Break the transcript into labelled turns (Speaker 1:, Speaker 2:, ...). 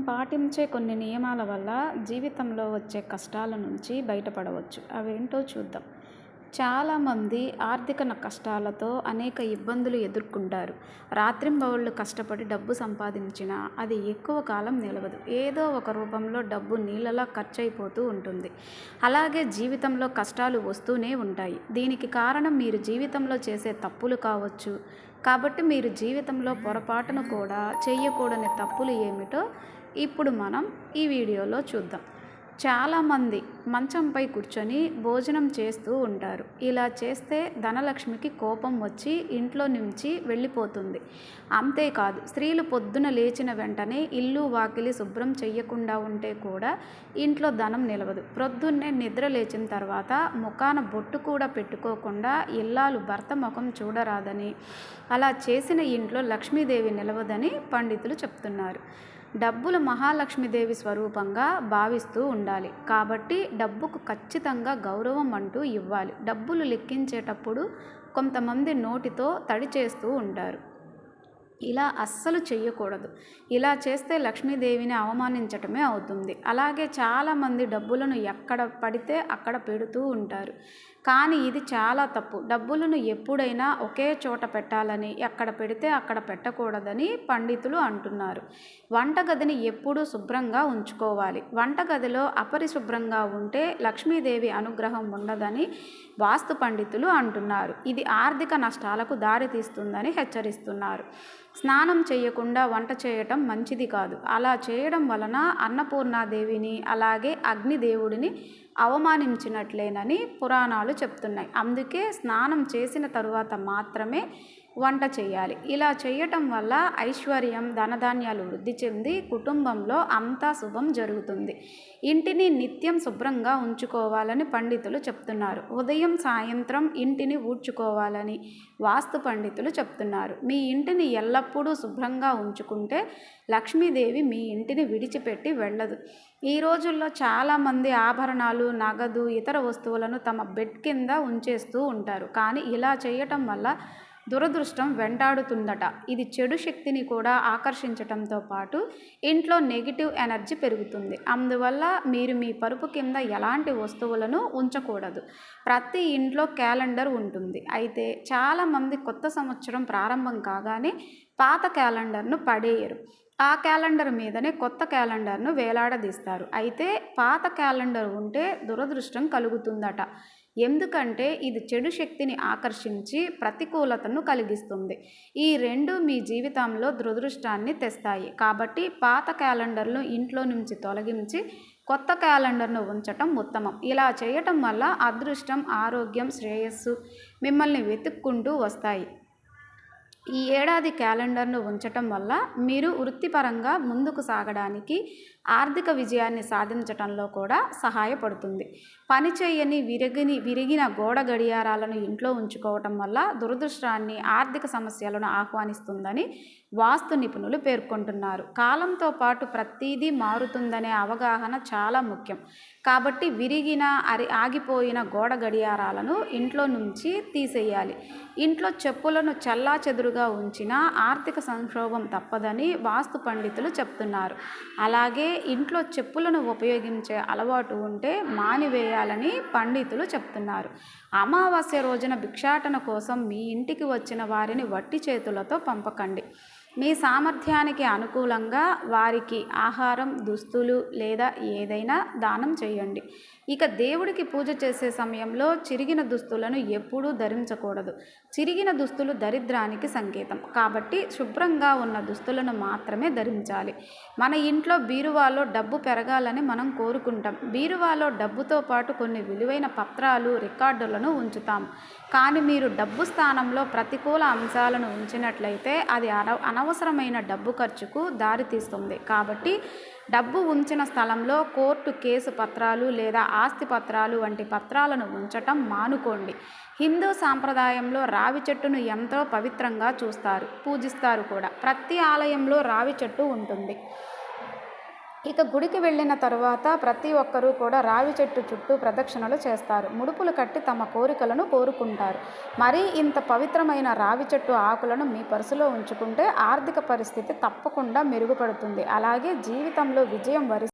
Speaker 1: పాటించే కొన్ని నియమాల వల్ల జీవితంలో వచ్చే కష్టాల నుంచి బయటపడవచ్చు. అవేంటో చూద్దాం. చాలామంది ఆర్థిక కష్టాలతో అనేక ఇబ్బందులు ఎదుర్కొంటారు. రాత్రింబవళ్ళు కష్టపడి డబ్బు సంపాదించినా అది ఎక్కువ కాలం నిలవదు. ఏదో ఒక రూపంలో డబ్బు నీళ్ళలా ఖర్చయిపోతూ ఉంటుంది. అలాగే జీవితంలో కష్టాలు వస్తూనే ఉంటాయి. దీనికి కారణం మీరు జీవితంలో చేసే తప్పులు కావచ్చు. కాబట్టి మీరు జీవితంలో పొరపాటున కూడా చేయకూడని తప్పులు ఏమిటో ఇప్పుడు మనం ఈ వీడియోలో చూద్దాం. చాలామంది మంచంపై కూర్చొని భోజనం చేస్తూ ఉంటారు. ఇలా చేస్తే ధనలక్ష్మికి కోపం వచ్చి ఇంట్లో నుంచి వెళ్ళిపోతుంది. అంతేకాదు, స్త్రీలు పొద్దున లేచిన వెంటనే ఇల్లు వాకిలి శుభ్రం చెయ్యకుండా ఉంటే కూడా ఇంట్లో ధనం నిలవదు. ప్రొద్దున్నే నిద్ర లేచిన తర్వాత ముఖాన బొట్టు కూడా పెట్టుకోకుండా ఇల్లాలు భర్త ముఖం చూడరాదని, అలా చేసిన ఇంట్లో లక్ష్మీదేవి నిలవదని పండితులు చెప్తున్నారు. డబ్బులు మహాలక్ష్మీదేవి స్వరూపంగా భావిస్తూ ఉండాలి. కాబట్టి డబ్బుకు ఖచ్చితంగా గౌరవం అంటూ ఇవ్వాలి. డబ్బులు లెక్కించేటప్పుడు కొంతమంది నోటితో తడి చేస్తూ ఉంటారు. ఇలా అస్సలు చెయ్యకూడదు. ఇలా చేస్తే లక్ష్మీదేవిని అవమానించటమే అవుతుంది. అలాగే చాలామంది డబ్బులను ఎక్కడ పడితే అక్కడ పెడుతూ ఉంటారు. కానీ ఇది చాలా తప్పు. డబ్బులను ఎప్పుడైనా ఒకే చోట పెట్టాలని, ఎక్కడ పెడితే అక్కడ పెట్టకూడదని పండితులు అంటున్నారు. వంటగదిని ఎప్పుడూ శుభ్రంగా ఉంచుకోవాలి. వంటగదిలో అపరిశుభ్రంగా ఉంటే లక్ష్మీదేవి అనుగ్రహం ఉండదని వాస్తు పండితులు అంటున్నారు. ఇది ఆర్థిక నష్టాలకు దారితీస్తుందని హెచ్చరిస్తున్నారు. స్నానం చేయకుండా వంట చేయటం మంచిది కాదు. అలా చేయడం వలన అన్నపూర్ణాదేవిని, అలాగే అగ్నిదేవుడిని అవమానించినట్లేనని పురాణాలు చెప్తున్నాయి. అందుకే స్నానం చేసిన తరువాత మాత్రమే వంట చేయాలి. ఇలా చేయటం వల్ల ఐశ్వర్యం, ధనధాన్యాలు వృద్ధి చెంది కుటుంబంలో అంతా శుభం జరుగుతుంది. ఇంటిని నిత్యం శుభ్రంగా ఉంచుకోవాలని పండితులు చెప్తున్నారు. ఉదయం సాయంత్రం ఇంటిని ఊడ్చుకోవాలని వాస్తు పండితులు చెప్తున్నారు. మీ ఇంటిని ఎల్లప్పుడూ శుభ్రంగా ఉంచుకుంటే లక్ష్మీదేవి మీ ఇంటిని విడిచిపెట్టి వెళ్ళదు. ఈ రోజుల్లో చాలామంది ఆభరణాలు, నగదు, ఇతర వస్తువులను తమ బెడ్ కింద ఉంచేస్తూ ఉంటారు. కానీ ఇలా చేయటం వల్ల దురదృష్టం వెంటాడుతుందట. ఇది చెడు శక్తిని కూడా ఆకర్షించటంతో పాటు ఇంట్లో నెగిటివ్ ఎనర్జీ పెరుగుతుంది. అందువల్ల మీరు మీ పరుపు కింద ఎలాంటి వస్తువులను ఉంచకూడదు. ప్రతి ఇంట్లో క్యాలెండర్ ఉంటుంది. అయితే చాలామంది కొత్త సంవత్సరం ప్రారంభం కాగానే పాత క్యాలెండర్ను పడేయరు. ఆ క్యాలెండర్ మీదనే కొత్త క్యాలెండర్ను వేలాడదీస్తారు. అయితే పాత క్యాలెండర్ ఉంటే దురదృష్టం కలుగుతుందట. ఎందుకంటే ఇది చెడు శక్తిని ఆకర్షించి ప్రతికూలతను కలిగిస్తుంది. ఈ రెండు మీ జీవితంలో దురదృష్టాన్ని తెస్తాయి. కాబట్టి పాత క్యాలెండర్ను ఇంట్లో నుంచి తొలగించి కొత్త క్యాలెండర్ను ఉంచటం ఉత్తమం. ఇలా చేయటం వల్ల అదృష్టం, ఆరోగ్యం, శ్రేయస్సు మిమ్మల్ని వెతుక్కుంటూ వస్తాయి. ఈ ఏడాది క్యాలెండర్ను ఉంచటం వల్ల మీరు వృత్తిపరంగా ముందుకు సాగడానికి, ఆర్థిక విజయాన్ని సాధించటంలో కూడా సహాయపడుతుంది. పని చేయని విరిగిన గోడ గడియారాలను ఇంట్లో ఉంచుకోవటం వల్ల దురదృష్టాన్ని, ఆర్థిక సమస్యలను ఆహ్వానిస్తుందని వాస్తు నిపుణులు పేర్కొంటున్నారు. కాలంతో పాటు ప్రతిదీ మారుతుందనే అవగాహన చాలా ముఖ్యం. కాబట్టి విరిగిన, ఆగిపోయిన గోడ గడియారాలను ఇంట్లో నుంచి తీసేయాలి. ఇంట్లో చెప్పులను చెల్లాచెదురుగా ఉంచినా ఆర్థిక సంక్షోభం తప్పదని వాస్తు పండితులు చెప్తున్నారు. అలాగే ఇంట్లో చెప్పులను ఉపయోగించే అలవాటు ఉంటే మానివేయాలని పండితులు చెప్తున్నారు. అమావాస్య రోజున భిక్షాటన కోసం మీ ఇంటికి వచ్చిన వారిని వట్టి చేతులతో పంపకండి. మీ సామర్థ్యానికి అనుకూలంగా వారికి ఆహారం, దుస్తులు లేదా ఏదైనా దానం చేయండి. ఇక దేవుడికి పూజ చేసే సమయంలో చిరిగిన దుస్తులను ఎప్పుడూ ధరించకూడదు. చిరిగిన దుస్తులు దరిద్రానికి సంకేతం. కాబట్టి శుభ్రంగా ఉన్న దుస్తులను మాత్రమే ధరించాలి. మన ఇంట్లో బీరువాలో డబ్బు పెరగాలని మనం కోరుకుంటాం. బీరువాలో డబ్బుతో పాటు కొన్ని విలువైన పత్రాలు, రికార్డులను ఉంచుతాం. కానీ మీరు డబ్బు స్థానంలో ప్రతికూల అంశాలను ఉంచినట్లయితే అది అనవసరమైన డబ్బు ఖర్చుకు దారితీస్తుంది. కాబట్టి డబ్బు ఉంచిన స్థలంలో కోర్టు కేసు పత్రాలు లేదా ఆస్తి పత్రాలు వంటి పత్రాలను ఉంచటం మానుకోండి. హిందూ సాంప్రదాయంలో రావి చెట్టును ఎంతో పవిత్రంగా పూజిస్తారు కూడా. ప్రతి ఆలయంలో రావి చెట్టు ఉంటుంది. ఇక గుడికి వెళ్ళిన తరువాత ప్రతి ఒక్కరూ కూడా రావి చెట్టు చుట్టూ ప్రదక్షిణలు చేస్తారు. ముడుపులు కట్టి తమ కోరికలను కోరుకుంటారు. మరీ ఇంత పవిత్రమైన రావి చెట్టు ఆకులను మీ పర్సులో ఉంచుకుంటే ఆర్థిక పరిస్థితి తప్పకుండా మెరుగుపడుతుంది. అలాగే జీవితంలో విజయం